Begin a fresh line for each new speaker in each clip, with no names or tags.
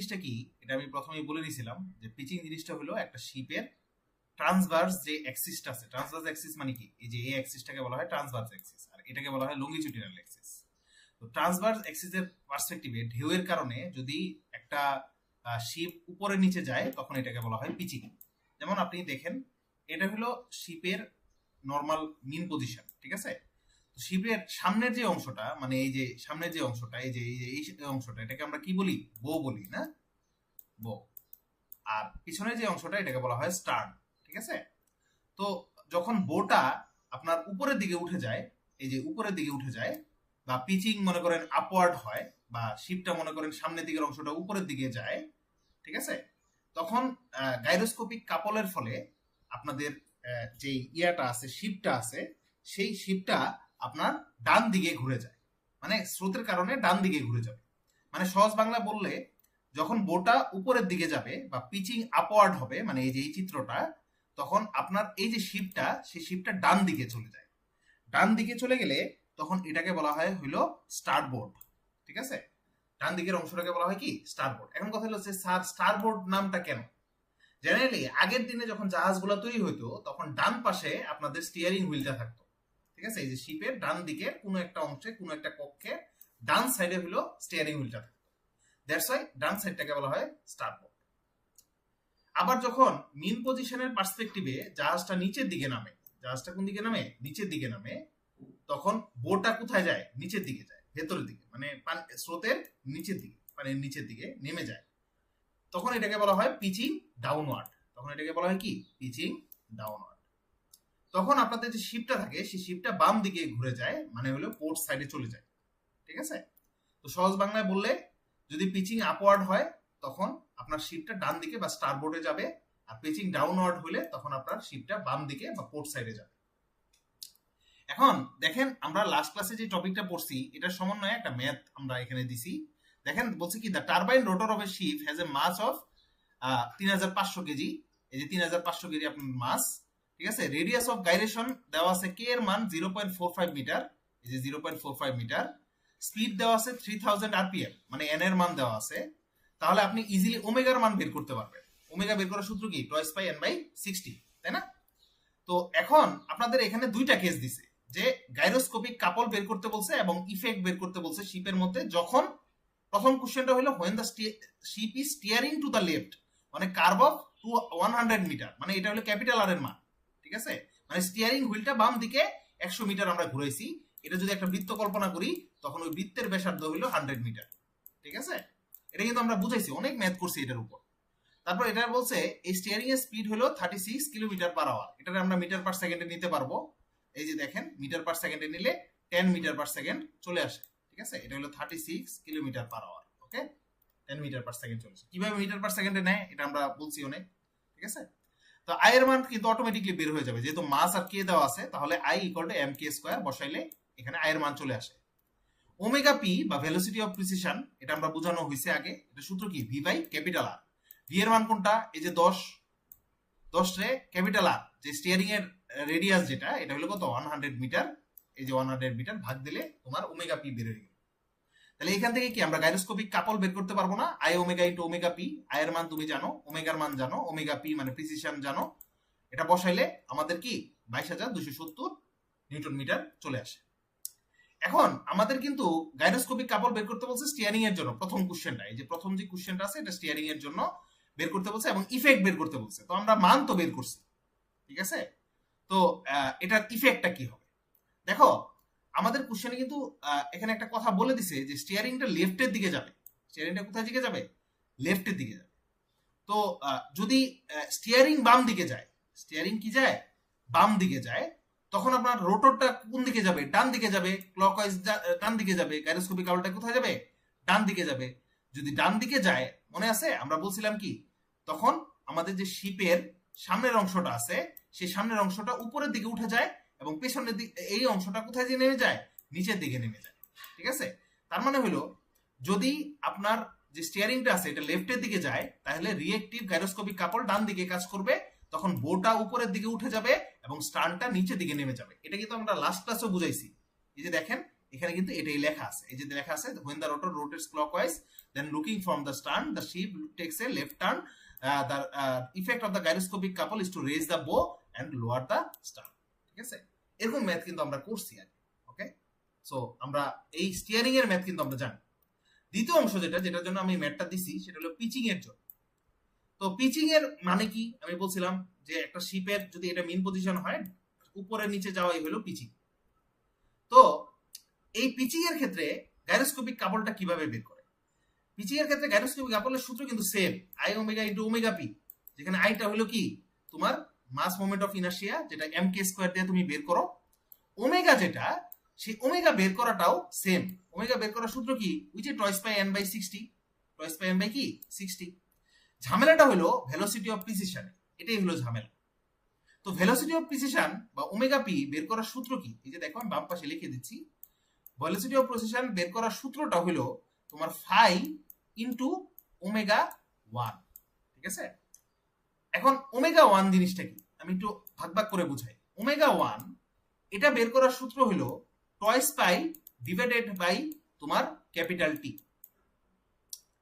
জিনিসটা কি এটা আমি প্রথমেই বলে নিয়েছিলাম যে পিচিং জিনিসটা হলো একটা শিপের ট্রান্সভার্স যে অ্যাক্সিসটা আছে। ট্রান্সভার্স অ্যাক্সিস মানে কি, এই যে এই অ্যাক্সিসটাকে বলা হয় ট্রান্সভার্স অ্যাক্সিস, আর এটাকে বলা হয় লঙ্গিটিউডিনাল অ্যাক্সিস। তো ট্রান্সভার্স অ্যাক্সিসের পার্সপেক্টিভে ঢেউয়ের কারণে যদি একটা শিপ উপরে নিচে যায় তখন এটাকে বলা হয় পিচিং। যেমন আপনি দেখেন এটা হলো শিপের নর্মাল মিন পজিশন, ঠিক আছে? শিপের সামনের যে অংশটা, মানে এই যে সামনের যে অংশটা, এই যে এই অংশটা, এটাকে আমরা কি বলি, বো বলি না, বো। আর পিছনের যে অংশটা এটাকে বলা হয় স্টার্ন, ঠিক আছে? তো যখন বোটা আপনার উপরের দিকে উঠে যায়, এই যে উপরের দিকে উঠে যায়, বা পিচিং মনে করেন আপওয়ার্ড হয়, বা শিপটা মনে করেন সামনের দিকের অংশটা উপরের দিকে যায়, ঠিক আছে? তখন গাইরোস্কোপিক কাপলের ফলে আপনাদের যে ইয়াটা আছে, শিপটা আছে, সেই শিপটা আপনার ডান দিকে ঘুরে যায়, মানে স্রোতের কারণে ডান দিকে ঘুরে যাবে। মানে সহজ বাংলা বললে, যখন বোটা উপরের দিকে যাবে বা পিচিং আপওয়ার্ড হবে, মানে এই যে এই চিত্রটা, তখন আপনার এই যে শিপটা, সেই শিপটা ডান দিকে চলে যায়। ডান দিকে চলে গেলে তখন এটাকে বলা হয় হইলো স্টারবোর্ড, ঠিক আছে? ডান দিকের অংশটাকে বলা হয় কি, স্টারবোর্ড। এখন কথা হলো যে স্যার স্টারবোর্ড নামটা কেন? জেনারেলি আগের দিনে যখন জাহাজগুলো তৈরি হইতো তখন ডান পাশে আপনাদের স্টিয়ারিং হুইলটা থাকতো, ঠিক আছে? এই যে শিপের ডান দিকে কোনো একটা অংশে, কোনো একটা কক্ষে ডান সাইডে হলো স্টিয়ারিং হুইলটা থাকতো। দ্যাটস ওয়াই ডান সাইডটাকে বলা হয় স্টারবোর্ড। আবার যখন মিন পজিশনের পার্সপেক্টিভে জাহাজটা নিচের দিকে নামে, জাহাজটা কোন দিকে নামে, নিচের দিকে নামে, তখন বোটটা কোথায় যায়, নিচের দিকে যায়, ভেতরের দিকে, মানে স্রোতের নিচের দিকে, পানির নিচের দিকে নেমে যায়, তখন এটাকে বলা হয় পিচিং ডাউনওয়ার্ড। তখন এটাকে বলা হয় কি, পিচিং ডাউনওয়ার্ড। তখন আপনাদের যে শিপটা থাকে সেই শিপটা বাম দিকে ঘুরে যায়, মানে হলো পোর্ট সাইডে চলে যায়, ঠিক আছে? তো সহজ বাংলায় বললে, যদি পিচিং আপওয়ার্ড হয় তখন আপনার শিপটা ডান দিকে বা স্টারবোর্ডে যাবে, আর পিচিং ডাউনওয়ার্ড হলে তখন আপনার শিপটা বাম দিকে বা পোর্ট সাইডে যাবে। এখন দেখেন আমরা লাস্ট ক্লাসে যে টপিকটা পড়ছি এটার সমন্বয়ে একটা ম্যাথ আমরা এখানে দিছি। দেখেন বলছে কি, the turbine rotor of a ship has a mass of 3500 kg. এই যে 3500 কেজি আপনার মাস, ঠিক আছে? রেডিয়াস অফ গাইরেশন দেওয়া আছে কে এর মান 0.45 মিটার, এই যে 0.45 মিটার। স্পিড দেওয়া আছে 3000 আরপিএম, মানে এন এর মান দেওয়া আছে। তাহলে আপনি ইজিলি ওমেগার মান বের করতে পারবেন। ওমেগা বের করার সূত্র কি, টয়েস পাই এন বাই 60, তাই না? তো এখন আপনাদের এখানে দুইটা কেস দিছে, যে গাইরোস্কোপিক কাপল বের করতে বলছে এবং ইফেক্ট বের করতে বলছে শিপের মধ্যে। যখন প্রথম কোশ্চেনটা হলো when the ship is steering to the left, মানে কার্ভ অফ 100 মিটার, মানে এটা হলো ক্যাপিটাল আর এর মান, ঠিক আছে? মানে স্টিয়ারিং হুইলটা বাম দিকে 100 মিটার আমরা ঘুরাইছি। এটা যদি একটা বৃত্ত কল্পনা করি তখন ওই বৃত্তের ব্যাসার্ধ হলো 100 মিটার, ঠিক আছে? এটা কিন্তু আমরা বুঝাইছি, অনেক ম্যাথ করছি এটার উপর। তারপর এটা বলছে এই স্টিয়ারিং এর স্পিড হলো 36 কিলোমিটার পার আওয়ার। এটা আমরা মিটার পার সেকেন্ডে নিতে পারবো। এই যে দেখেন মিটার পার সেকেন্ডে নিলে 10 মিটার পার সেকেন্ড চলে আসে, ঠিক আছে? এটা হলো 36 কিলোমিটার পার আওয়ার, ওকে? 10 মিটার পার সেকেন্ড চলে আসে। কিভাবে মিটার পার সেকেন্ডে নেয় এটা আমরা বলছি অনেক, ঠিক আছে? তো আই এর মান কিন্তু অটোমেটিকলি বের হয়ে যাবে, যেহেতু মাস আর কে দেওয়া আছে, তাহলে I equal to M K square বসাইলে এখানে আই এর মান চলে আসে। ওমেগা পি বা ভেলোসিটি অফ প্রিসিশন, এটা আমরা বোঝানো হয়েছে আগে। এটা সূত্র কি, V by capital R. V এর মান কোনটা, এই যে 10 রে ক্যাপিটাল আর, যে স্টিয়ারিং এর রেডিয়াস যেটা, এটা হলো কত, 100 মিটার। এই যে 100 মিটার ভাগ দিলে তোমার ওমেগা পি বের হয়ে গেল। তাহলে এখান থেকে কি আমরা গাইরোস্কোপিক কাপল বের করতে পারবো না? I omega into omega P. I এর মান তুমি জানো, ওমেগার মান জানো, ওমেগা পি মানে প্রিসিশন জানো। এটা বসাইলে আমাদের কি 22,270 নিউটন মিটার চলে আসে। এখন আমাদের কিন্তু গাইরোস্কোপিক কাপল বের করতে বলছে স্টিয়ারিং এর জন্য। প্রথম কোশ্চেনটা, এই যে প্রথম যে কোশ্চেনটা আছে এটা স্টিয়ারিং এর জন্য বের করতে বলছে, এবং ইফেক্ট বের করতে বলছে। তো আমরা মান তো বের করছি, ঠিক আছে? তো এটার ইফেক্টটা কি হবে দেখো। আমাদের কোশ্চেনে কিন্তু এখানে একটা কথা বলে দিছে যে স্টিয়ারিংটা লেফটের দিকে যাবে। স্টিয়ারিংটা কোথায় দিকে যাবে, লেফটের দিকে যাবে। তো যদি স্টিয়ারিং বাম দিকে যায়, স্টিয়ারিং কি যায়, বাম দিকে যায়, তখন আপনার রোটরটা কোন দিকে যাবে, ডান দিকে যাবে। ক্লকওয়াইজ ডান দিকে যাবে। গাইরোস্কোপিক কাপলটা কোথায় যাবে, ডান দিকে যাবে। যদি ডান দিকে যায়, মনে আছে আমরা বলছিলাম কি, তখন আমাদের যে শিপের সামনের অংশটা আছে সেই সামনের অংশটা উপরের দিকে উঠে যায়, এবং পেছনের দিকে এই অংশটা কোথায় যে নেমে যায়, নিচের দিকে নেমে যায়, ঠিক আছে? তার মানে হলো, যদি আপনার যে স্টিয়ারিংটা আছে এটা লেফটের দিকে যায়, তাহলে রিয়েক্টিভ গাইরোস্কোপিক কাপল ডান দিকে কাজ করবে, তখন বোটা উপরের দিকে উঠে যাবে এবং স্টার্নটা নিচের দিকে নেমে যাবে। এটা কিন্তু আমরা লাস্ট ক্লাসে বুঝাইছি। এই যে দেখেন এখানে কিন্তু এটাই লেখা আছে, এই যে লেখা আছে when the rotor rotates clockwise then looking from the stern the ship takes a left turn, the effect of the gyroscopic couple is to raise the bow and lower the stern। ঠিক আছে, এরকম math কিন্তু আমরা করছি আর ওকে। So আমরা এই steering এর math কিন্তু আমরা জানি। দ্বিতীয় অংশ যেটার জন্য আমি ম্যাথটা দিছি সেটা হলো পিচিং এর জন্য। তো পিচিং এর মানে কি আমি বলছিলাম যে একটা শিপের যদি এটা মেইন পজিশন হয় উপরে নিচে যাওয়াই হলো পিচিং। তো এই পিচিং এর ক্ষেত্রে গাইরোস্কোপিক কাপলটা কিভাবে বের করে? পিচিং এর ক্ষেত্রে গাইরোস্কোপিক কাপলের সূত্র কিন্তু same, I omega into omega P, যেখানে আইটা হলো কি তোমার মাস মোমেন্ট অফ ইনার্শিয়া, যেটা এম কে স্কয়ার দিয়ে তুমি বের করো। ওমেগা যেটা, সেই ওমেগা বের করাটাও সেম। ওমেগা বের করার সূত্র কি, which is twice by N by 60, twice by N by কি 60। ঝামেলাটা হলো ভেলোসিটি অফ প্রিসিশন, এটাই হলো ঝামেলা। তো ভেলোসিটি অফ প্রিসিশন বা ওমেগা পি বের করার সূত্র কি, এই যে দেখো আমি বাম পাশে লিখে দিচ্ছি। ভেলোসিটি অফ প্রিসিশন বের করার সূত্রটা হলো তোমার ফাই ইনটু ওমেগা 1। ঠিক আছে, এখন ওমেগা 1 জিনিসটা কি আমি একটু ভাগ ভাগ করে বুঝাই। ওমেগা 1 এটা বের করার সূত্র হলো টয়েস পাই ডিভাইডেড বাই তোমার ক্যাপিটাল টি।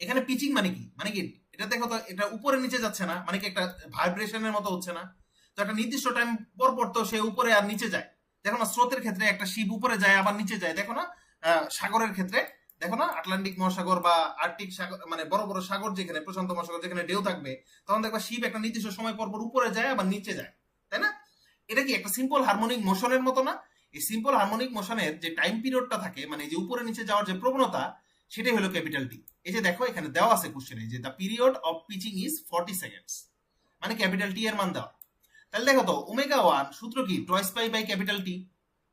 এখানে পিচিং মানে কি, মানে কি এটা দেখো তো, এটা উপরে নিচে যাচ্ছে না, মানে কি একটা ভাইব্রেশনের মতো হচ্ছে না। তো একটা নির্দিষ্ট টাইম পর পর তো সে উপরে আর নিচে যায়। দেখো না স্রোতের ক্ষেত্রে একটা শিপ উপরে যায় আবার নিচে যায়, দেখো না সাগরের ক্ষেত্রে দেখো না, আটলান্টিক মহাসাগর বা আর্কটিক সাগর, মানে বড় বড় সাগর যেখানে, প্রশান্ত মহাসাগর যেখানে ঢেউ থাকবে, তখন দেখবা শিপ একটা নির্দিষ্ট সময় পর পর উপরে যায় আবার নিচে যায়, তাই না? এটা কি একটা সিম্পল হারমোনিক মোশনের মতো না? এই সিম্পল হারমোনিক মোশনের যে টাইম পিরিয়ডটা থাকে, মানে যে উপরে নিচে যাওয়ার যে প্রবণতা, সেটাই হলো ক্যাপিটাল টি। এই যে দেখো এখানে দেওয়া আছে কোশ্চেনে যে the period of pitching is 40 seconds, মানে ক্যাপিটাল টি এর মান দেওয়া। তাহলে দেখো তো ওমেগা 1 সূত্র কি twice pi by capital T,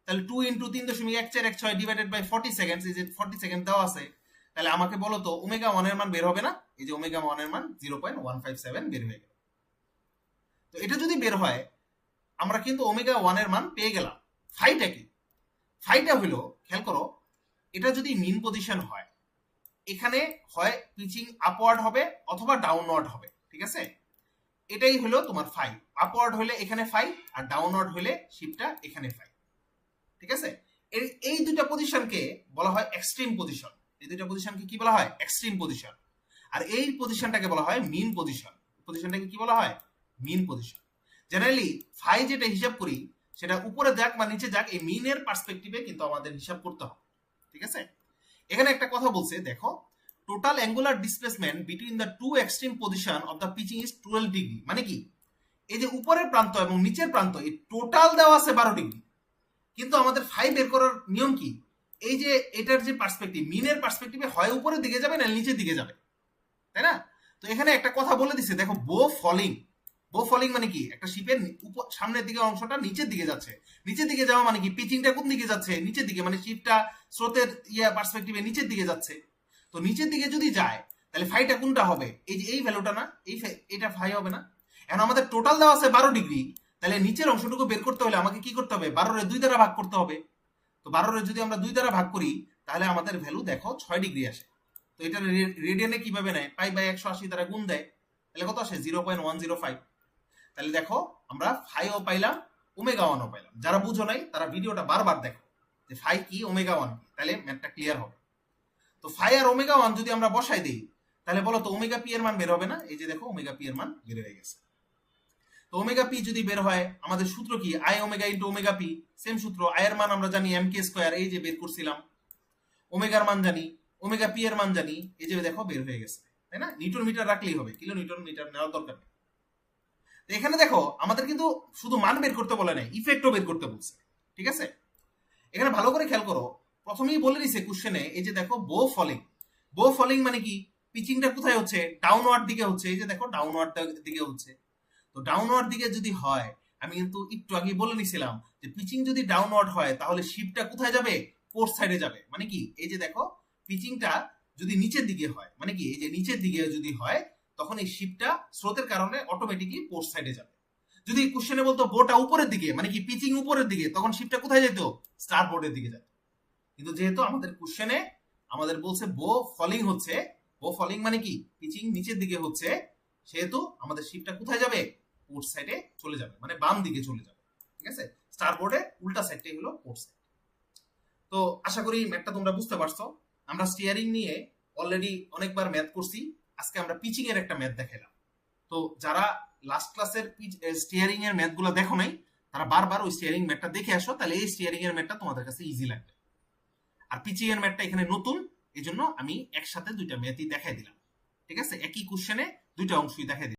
তাহলে 2 ইনটু 3.1416 ডিভাইডেড বাই 40 সেকেন্ডস, এই যে 40 সেকেন্ড দেওয়া আছে। তাহলে আমাকে বলো তো ওমেগা 1 এর মান বের হবে না? এই যে ওমেগা 1 এর মান 0.157 বের হয়ে গেল। তো এটা যদি বের হয় আমরা কিন্তু ওমেগা 1 এর মান পেয়ে গেলাম। ফাইটা কি, ফাইটা হলো খেয়াল করো, এটা যদি মিন পজিশন হয় এখানে হয় পিচিং আপওয়ার্ড হবে অথবা ডাউনওয়ার্ড হবে। ঠিক আছে, এটাই হলো তোমার ফাই। আপওয়ার্ড হলে এখানে ফাই, আর ডাউনওয়ার্ড হলে শিপটা এখানে ফাই। ঠিক আছে, এই দুইটা পজিশনকে বলা হয় এক্সট্রিম পজিশন। এই দুইটা পজিশনকে কি বলা হয়? Extreme position. আর এই পজিশনটাকে বলা হয় মিন পজিশন। পজিশনটাকে কি বলা হয়? মিন পজিশন। জেনারেলি ফাই যেটা হিসাব করি সেটা উপরে যাক বা নিচে যাক, এই মিনের পার্সপেক্টিভে কিন্তু আমাদের হিসাব করতে হবে। ঠিক আছে, এখানে একটা কথা বলছে দেখো, total angular displacement between the two extreme position of the pitching is 12 degree. মানে কি, এই যে উপরের প্রান্ত এবং নিচের প্রান্ত এই টোটাল দেওয়া আছে 12 ডিগ্রি, কিন্তু আমাদের ফাই বের করার নিয়ম কি, এই যে এটার যে পার্সপেক্টিভ, মিনের পার্সপেক্টিভে হয় উপরের দিকে যাবে না নিচের দিকে যাবে, তাই না? তো এখানে একটা কথা বলে দিছে দেখো, বো ফলিং। বো ফলিং মানে কি, একটা শিপের সামনের দিকে অংশটা নিচের দিকে যাচ্ছে। নিচের দিকে যাওয়া মানে কি, পিচিংটা কোন দিকে যাচ্ছে? নিচের দিকে, মানে শিপটা স্রোতের পার্সপেক্টিভে নিচের দিকে যাচ্ছে। তো নিচের দিকে যদি যায় তাহলে ফাইটা কোনটা হবে? এই যে এই ভ্যালুটা না, এটা ফাই হবে না? এখন আমাদের টোটাল দেওয়া আছে 12 ডিগ্রি, তাহলে নিচের অংশটুকু বের করতে হলে আমাকে কি করতে হবে? 12 2 দ্বারা ভাগ করতে হবে। তো 12 যদি আমরা 2 দ্বারা ভাগ করি তাহলে আমাদের ভ্যালু দেখো 6 ডিগ্রি আসে। তো এটা রেডিয়ানে কিভাবে নেয়? পাই বাই 180 দ্বারা গুণ দেয়, তাহলে কত আসে? 0.105। তাহলে দেখো আমরা ফাইও পাইলাম, ওমেগা 1ও পাইলাম। যারা বুঝো নাই তারা ভিডিওটা বারবার দেখো যে ফাই কি ওমেগা 1 কি, তাহলে ম্যাথটা ক্লিয়ার হবে। তো ফাই আর ওমেগা 1 যদি আমরা বসাই দেই তাহলে বলো তো ওমেগা পি এর মান বের হবে না? এই যে দেখো ওমেগা পি এর মান বের হয়ে গেছে। তো ওমেগা পি যদি বের হয় আমাদের সূত্র কি, I omega into omega P. Same সূত্র, আই এর মান আমরা জানি এম কে স্কয়ার, এই যে বের করছিলাম। ওমেগার মান জানি, ওমেগা পি এর মান জানি, এই যে দেখো বের হয়ে গেছে, তাই না? নিউটন মিটার রাখলেই হবে, কিলো নিউটন মিটার নেওয়ার দরকার নেই। তো এখানে দেখো আমাদের কিন্তু শুধু মান বের করতে বলে নাই, ইফেক্টও বের করতে বলছে। ঠিক আছে, এখানে ভালো করে খেয়াল করো, প্রথমেই বলে দিছে কোশ্চেনে, এই যে দেখো বো ফলিং। বো ফলিং মানে কি, পিচিংটা কোথায় হচ্ছে? ডাউনওয়ার্ড দিকে হচ্ছে। এই যে দেখো ডাউনওয়ার্ড দিকে হচ্ছে। তো ডাউনওয়ার্ড দিকে যদি হয়, আমি কিন্তু একটু আগে বলে নিছিলাম যে পিচিং যদি ডাউনওয়ার্ড হয় তাহলে শিপটা কোথায় যাবে? পোর্ট সাইডে যাবে। মানে কি, এই যে দেখো পিচিংটা যদি নিচের দিকে হয়, মানে কি এই যে নিচের দিকে যদি হয় তখন এই শিপটা স্রোতের কারণে অটোমেটিকলি পোর্ট সাইডে যাবে। যদি কোশ্চেনে বলতো বোটা উপরের দিকে, মানে কি পিচিং উপরের দিকে, তখন শিপটা কোথায় যেত? স্টার বোর্ডের দিকে যেত। কিন্তু যেহেতু আমাদের কোশ্চেনে আমাদের বলছে বো ফলিং হচ্ছে, বো ফলিং মানে কি পিচিং নিচের দিকে হচ্ছে, সেহেতু আমাদের শিপটা কোথায় যাবে? পোর্ট সাইডে চলে যাবে, মানে বাম দিকে চলে যাবে। ঠিক আছে, স্টার বোর্ডে উল্টা সাইডটাই হলো পোর্ট সাইড। তো আশা করি ম্যাথটা তোমরা বুঝতে পারছো। আমরা স্টিয়ারিং নিয়ে অলরেডি অনেকবার ম্যাথ করছি, আজকে আমরা পিচিং এর একটা ম্যাথ দেখাইলাম। তো যারা লাস্ট ক্লাসের স্টিয়ারিং এর ম্যাথ গুলো দেখো নাই, তারা বারবার ওই স্টিয়ারিং ম্যাথটা দেখে আসো, তাহলে এই স্টিয়ারিং এর ম্যাথটা তোমাদের কাছে ইজি লাগবে। আর পিচিং এর ম্যাথটা এখানে নতুন, এই জন্য আমি একসাথে দুইটা ম্যাথই দেখাই দিলাম। ঠিক আছে, একই কোশ্চেনে দুইটা অংশই দেখাই দিলাম।